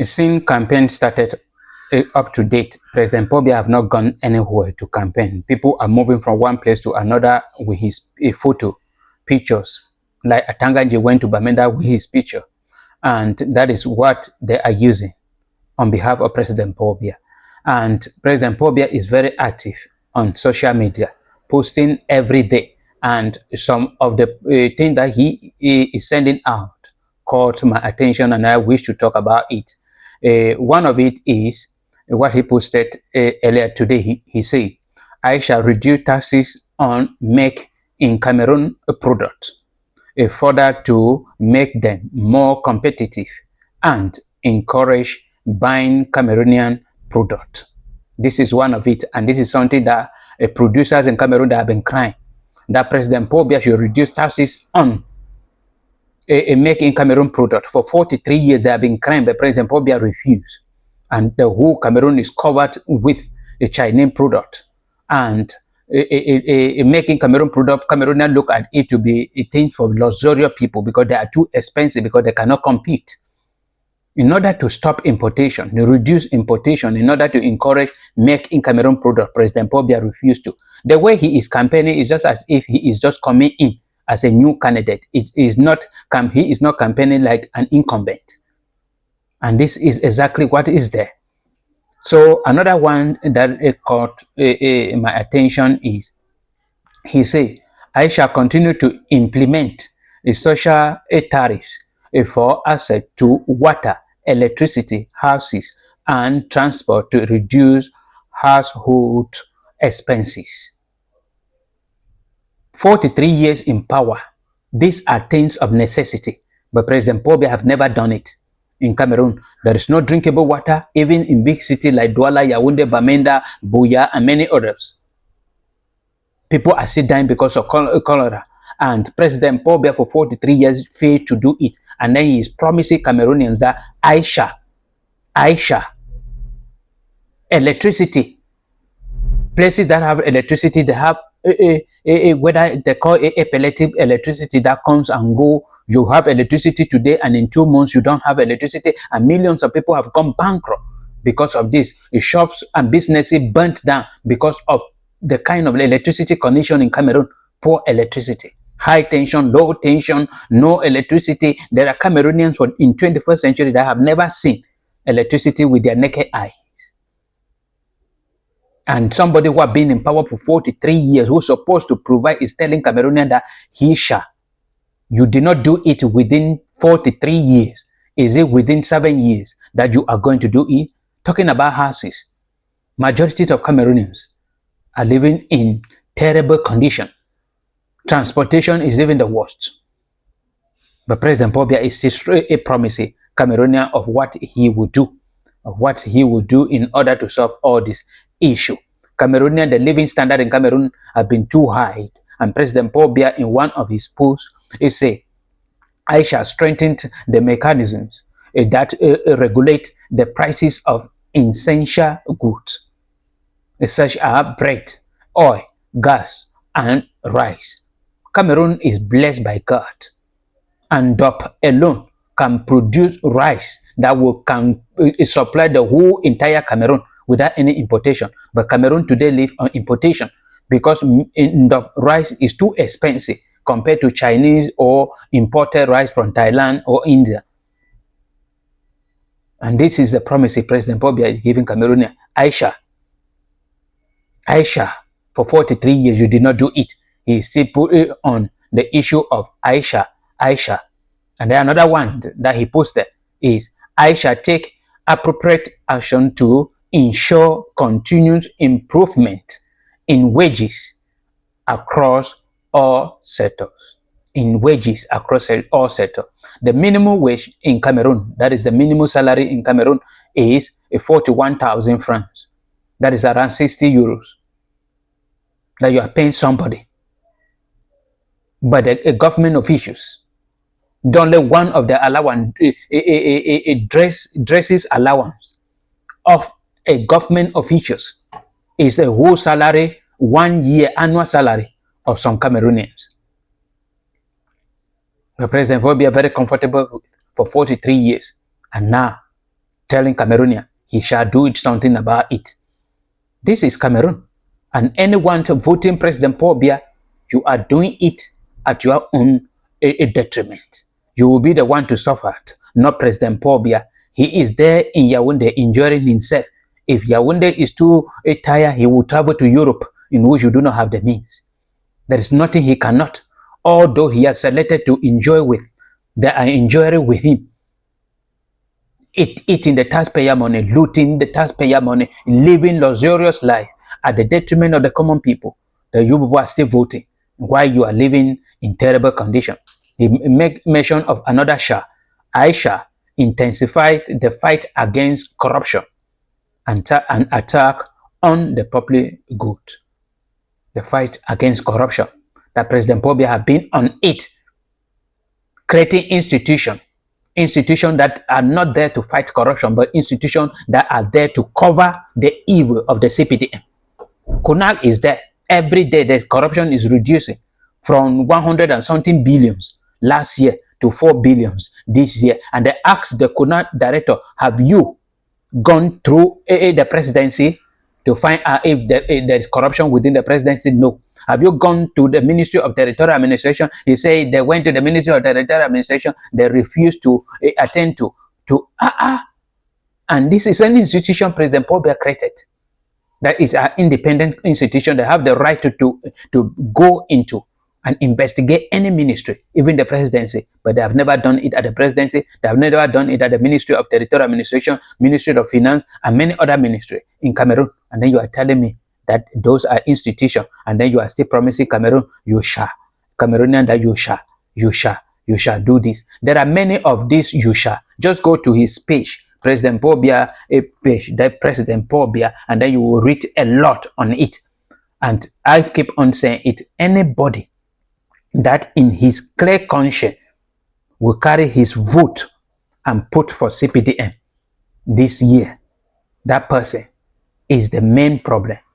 Since campaign started up to date, President Paul Biya have not gone anywhere to campaign. People are moving from one place to another with his photo, pictures. Like Atanganji went to Bamenda with his picture. And that is what they are using on behalf of President Paul Biya. And President Paul Biya is very active on social media, posting every day. And some of the things that he is sending out caught my attention, and I wish to talk about it. One of it is what he posted earlier today. He said, I shall reduce taxes on make in Cameroon products, further to make them more competitive and encourage buying Cameroonian product. This is one of it, and this is something that producers in Cameroon that have been crying, that President Paul Biya should reduce taxes on a make in Cameroon product. For 43 years, they have been crying, but President Paul Biya refused. And the whole Cameroon is covered with a Chinese product. And making Cameroon product, Cameroonians look at it to be a thing for luxurious people because they are too expensive, because they cannot compete. In order to stop importation, to reduce importation, in order to encourage make in Cameroon product, President Paul Biya refused to. The way he is campaigning is just as if he is just coming in as a new candidate. He is not campaigning like an incumbent. And this is exactly what is there. So another one that caught my attention is, he said, I shall continue to implement a social tariff for access to water, electricity, houses, and transport to reduce household expenses. 43 years in power. These are things of necessity, but President Paul Biya have never done it. In Cameroon, there is no drinkable water, even in big cities like Douala, Yaoundé, Bamenda, Biya, and many others. People are still dying because of cholera. And President Paul Biya for 43 years failed to do it. And then he is promising Cameroonians that Aisha, electricity. Places that have electricity, they have whether they call it epileptic electricity that comes and go. You have electricity today, and in 2 months you don't have electricity, and millions of people have gone bankrupt because of this. Shops and businesses burnt down because of the kind of electricity condition in Cameroon. Poor electricity, high tension, low tension, no electricity. There are Cameroonians in 21st century that have never seen electricity with their naked eye. And somebody who has been in power for 43 years, who's supposed to provide, is telling Cameroonian that he shall. You did not do it within 43 years. Is it within 7 years that you are going to do it? Talking about houses. Majority of Cameroonians are living in terrible condition. Transportation is even the worst. But President Paul Biya is still promising Cameroonian of what he will do. Of what he will do in order to solve all this issue. Cameroonian, the living standard in Cameroon have been too high. And President Paul Biya, in one of his posts, he said, I shall strengthen the mechanisms that regulate the prices of essential goods, such as bread, oil, gas, and rice. Cameroon is blessed by God, and DOP alone can produce rice that can supply the whole entire Cameroon without any importation. But Cameroon today live on importation because the rice is too expensive compared to Chinese or imported rice from Thailand or India. And this is the promise President Paul Biya is giving Cameroonian. Aisha, for 43 years you did not do it. He still put it on the issue of Aisha. And then another one that he posted is, I shall take appropriate action to ensure continuous improvement in wages across all sectors. In wages across all sectors. The minimum wage in Cameroon, that is the minimum salary in Cameroon, is 41,000 francs. That is around 60 euros. That you are paying somebody. But the government officials, only one of the allowance, dresses allowance of a government officials is a whole salary, 1 year annual salary of some Cameroonians. The President will be very comfortable for 43 years. And now telling Cameroonian he shall do it something about it. This is Cameroon. And anyone to voting President Paul Biya, you are doing it at your own detriment. You will be the one to suffer it, not President Paul Biya. He is there in Yaoundé enjoying himself. If Yaoundé is too tired, he will travel to Europe, in which you do not have the means. There is nothing he cannot. Although he has selected to enjoy with, they are enjoying with him. Eating the taxpayer money, looting the taxpayer money, living luxurious life at the detriment of the common people. The you people are still voting while you are living in terrible condition. He make mention of another Shah. Aisha intensified the fight against corruption and an attack on the public good. The fight against corruption that President Paul Biya have been on it, creating institutions that are not there to fight corruption, but institutions that are there to cover the evil of the CPDM. Konak is there. Every day, the corruption is reducing from 100 and something billions last year to 4 billions this year. And they asked the Konak director, have you gone through the presidency to find out if there's corruption within the presidency? No. Have you gone to the Ministry of Territorial Administration? He said they went to the Ministry of Territorial Administration. They refused to attend to. And this is an institution President Paul Biya created. That is an independent institution. They have the right to go into and investigate any ministry, even the presidency. But they have never done it at the presidency. They have never done it at the Ministry of Territorial Administration, Ministry of Finance, and many other ministries in Cameroon. And then you are telling me that those are institutions, and then you are still promising Cameroon, you shall. Cameroonian, that you shall do this. There are many of these you shall. Just go to his page, President Paul Biya, a page, that President Paul Biya, and then you will read a lot on it. And I keep on saying it, anybody that in his clear conscience will carry his vote and put for CPDM this year, that person is the main problem.